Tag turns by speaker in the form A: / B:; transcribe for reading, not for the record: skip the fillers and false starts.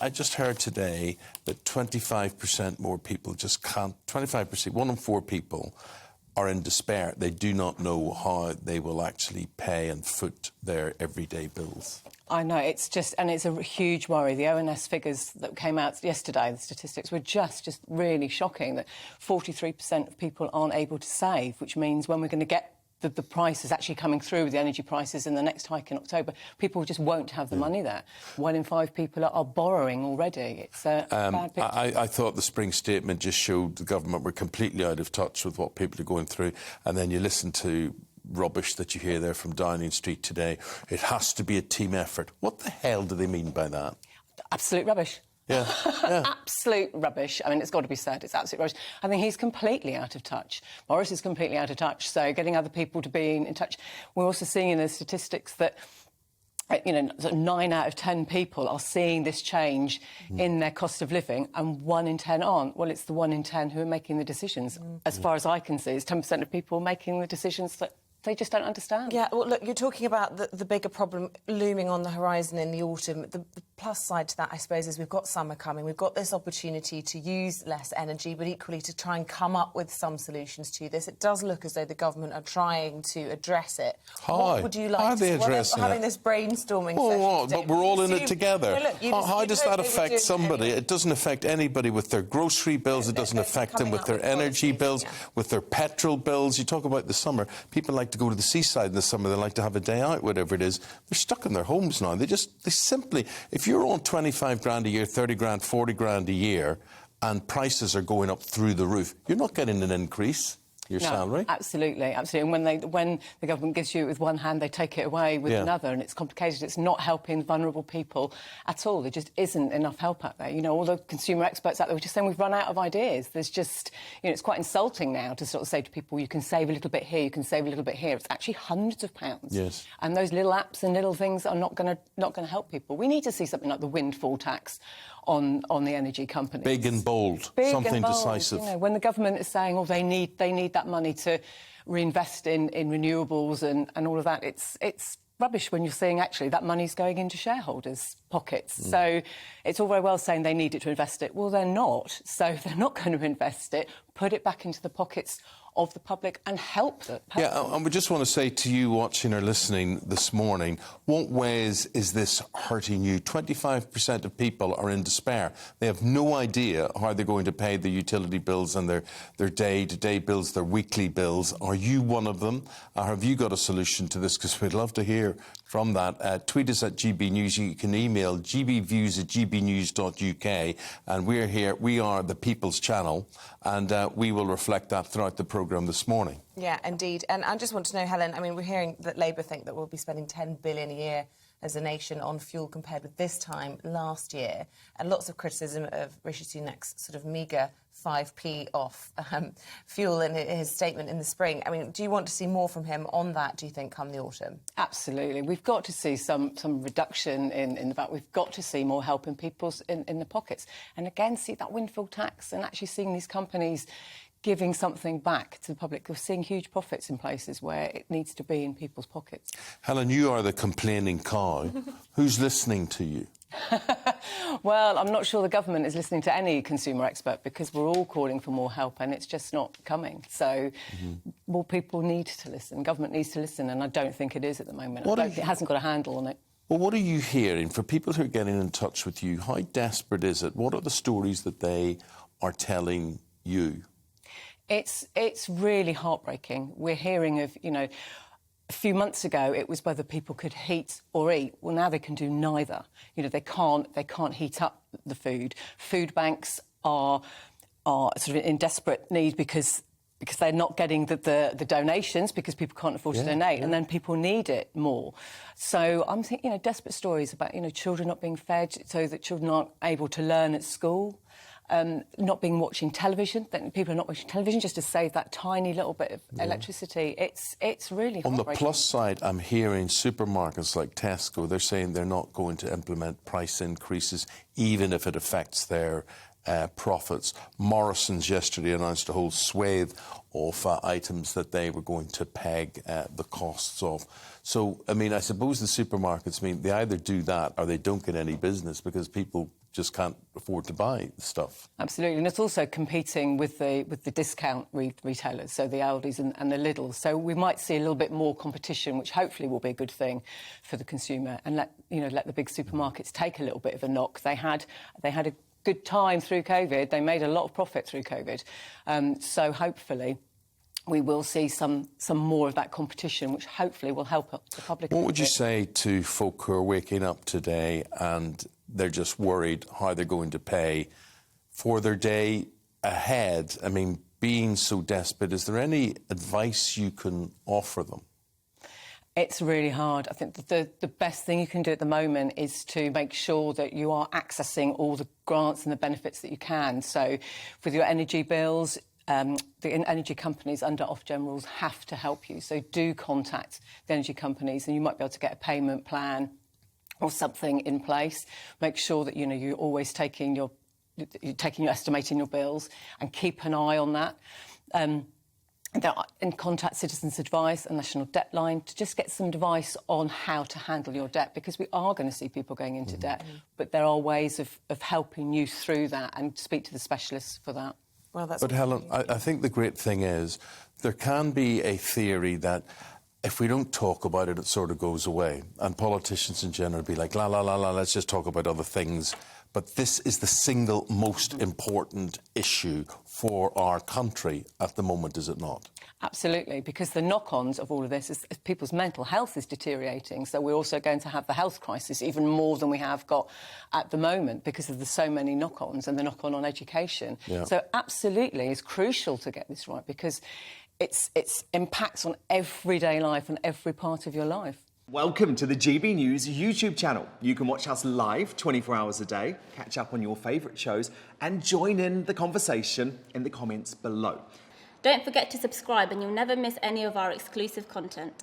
A: I just heard today that 25% more people just can't, 25%, 1 in 4 people are in despair. They do not know how they will actually pay and foot their everyday bills.
B: I know, it's a huge worry. The ONS figures that came out yesterday, the statistics, were just really shocking, that 43% of people aren't able to save, which means when we're going to get the prices actually coming through with the energy prices in the next hike in October, people just won't have the money there. 1 in 5 people are borrowing already. It's a bad picture.
A: I thought the spring statement just showed the government were completely out of touch with what people are going through, and then you listen to rubbish that you hear there from Downing Street today. It has to be a team effort. What the hell do they mean by that?
B: Absolute rubbish.
A: Yeah.
B: Absolute rubbish. I mean, it's got to be said, it's absolute rubbish. I think he's completely out of touch. Boris is completely out of touch, so getting other people to be in touch. We're also seeing in the statistics that 9 out of 10 people are seeing this change in their cost of living, and 1 in 10 aren't. Well, it's the 1 in 10 who are making the decisions. As far as I can see, it's 10% of people making the decisions that they just don't understand.
C: Yeah, well, look, you're talking about the bigger problem looming on the horizon in the autumn. The plus side to that, I suppose, is we've got summer coming. We've got this opportunity to use less energy, but equally to try and come up with some solutions to this. It does look as though the government are trying to address it. What would you like
A: How are they
C: to
A: addressing
C: having this brainstorming
A: session
C: today?
A: But we're all in it together.
C: Well, look,
A: how does that affect somebody? It doesn't affect anybody with their grocery bills. It doesn't affect them with their energy bills, with their petrol bills. You talk about the summer. People like to go to the seaside in the summer. They like to have a day out, whatever it is. They're stuck in their homes now. They simply, if you're on 25 grand a year, 30 grand, 40 grand a year, and prices are going up through the roof, you're not getting an increase. Your salary?
B: Absolutely. And when the government gives you it with one hand, they take it away with another, and it's complicated. It's not helping vulnerable people at all. There just isn't enough help out there. All the consumer experts out there were just saying we've run out of ideas. There's just, it's quite insulting now to sort of say to people, you can save a little bit here, you can save a little bit here. It's actually hundreds of pounds.
A: Yes.
B: And those little apps and little things are not going to help people. We need to see something like the windfall tax on the energy companies.
A: Big and bold. Something decisive.
B: When the government is saying, they need that money to reinvest in renewables and all of that, it's rubbish when you're seeing actually that money's going into shareholders' pockets. So it's all very well saying they need it to invest it. Well, they're not. So if they're not going to invest it, put it back into the pockets of the public and help them.
A: And we just want to say to you watching or listening this morning, what ways is this hurting you? 25% of people are in despair. They have no idea how they're going to pay their utility bills and their day-to-day bills, their weekly bills. Are you one of them? Or have you got a solution to this? Because we'd love to hear from that. Tweet us at GBNews. You can email gbviews@gbnews.uk. And we're here. We are the People's Channel. And we will reflect that throughout the programme this morning.
C: Yeah, indeed. And I just want to know, Helen, I mean, we're hearing that Labour think that we'll be spending $10 billion a year as a nation on fuel compared with this time last year. And lots of criticism of Rishi Sunak's sort of meagre 5p off fuel in his statement in the spring. I mean, do you want to see more from him on that, do you think, come the autumn?
B: Absolutely. We've got to see some reduction in the VAT. We've got to see more help in people's in the pockets. And again, see that windfall tax and actually seeing these companies giving something back to the public. We're seeing huge profits in places where it needs to be in people's pockets.
A: Helen, you are the complaining cow. Who's listening to you?
B: Well, I'm not sure the government is listening to any consumer expert because we're all calling for more help and it's just not coming. So more people need to listen. Government needs to listen, and I don't think it is at the moment. It hasn't got a handle on it.
A: Well, what are you hearing? For people who are getting in touch with you, how desperate is it? What are the stories that they are telling you?
B: It's really heartbreaking. We're hearing of, a few months ago it was whether people could heat or eat. Well, now they can do neither. They can't heat up the food. Food banks are sort of in desperate need because they're not getting the donations because people can't afford to donate, and then people need it more. So I'm thinking, desperate stories about, children not being fed so that children aren't able to learn at school. Not watching television, that people are not watching television just to save that tiny little bit of electricity. It's really
A: on the plus side, I'm hearing supermarkets like Tesco, they're saying they're not going to implement price increases even if it affects their profits. Morrison's yesterday announced a whole swathe of items that they were going to peg the costs of. So, I mean, I suppose the supermarkets they either do that or they don't get any business because people just can't afford to buy stuff.
B: Absolutely, and it's also competing with the discount retailers, so the Aldis and the Lidls. So we might see a little bit more competition, which hopefully will be a good thing for the consumer, and let the big supermarkets take a little bit of a knock. They had a good time through COVID. They made a lot of profit through COVID. So hopefully we will see some more of that competition, which hopefully will help the public.
A: What would you say to folk who are waking up today and they're just worried how they're going to pay for their day ahead? I mean, being so desperate, is there any advice you can offer them?
B: It's really hard. I think the best thing you can do at the moment is to make sure that you are accessing all the grants and the benefits that you can. So with your energy bills, the energy companies under Ofgem rules have to help you. So do contact the energy companies, and you might be able to get a payment plan or something in place. Make sure that you're always estimating your bills, and keep an eye on that. And contact Citizens Advice and National Debt Line to just get some advice on how to handle your debt, because we are going to see people going into debt, but there are ways of helping you through that, and speak to the specialists for that.
C: Well, that's
A: but Helen, I think the great thing is there can be a theory that if we don't talk about it, it sort of goes away. And politicians in general be like, la, la, la, la, let's just talk about other things. But this is the single most important issue for our country at the moment, is it not?
B: Absolutely, because the knock-ons of all of this is people's mental health is deteriorating. So we're also going to have the health crisis even more than we have got at the moment, because of the so many knock-ons and the knock-on on education. Yeah. So absolutely, it's crucial to get this right, because it's impacts on everyday life and every part of your life.
D: Welcome to the GB News YouTube channel. You can watch us live 24 hours a day, catch up on your favourite shows, and join in the conversation in the comments below.
E: Don't forget to subscribe and you'll never miss any of our exclusive content.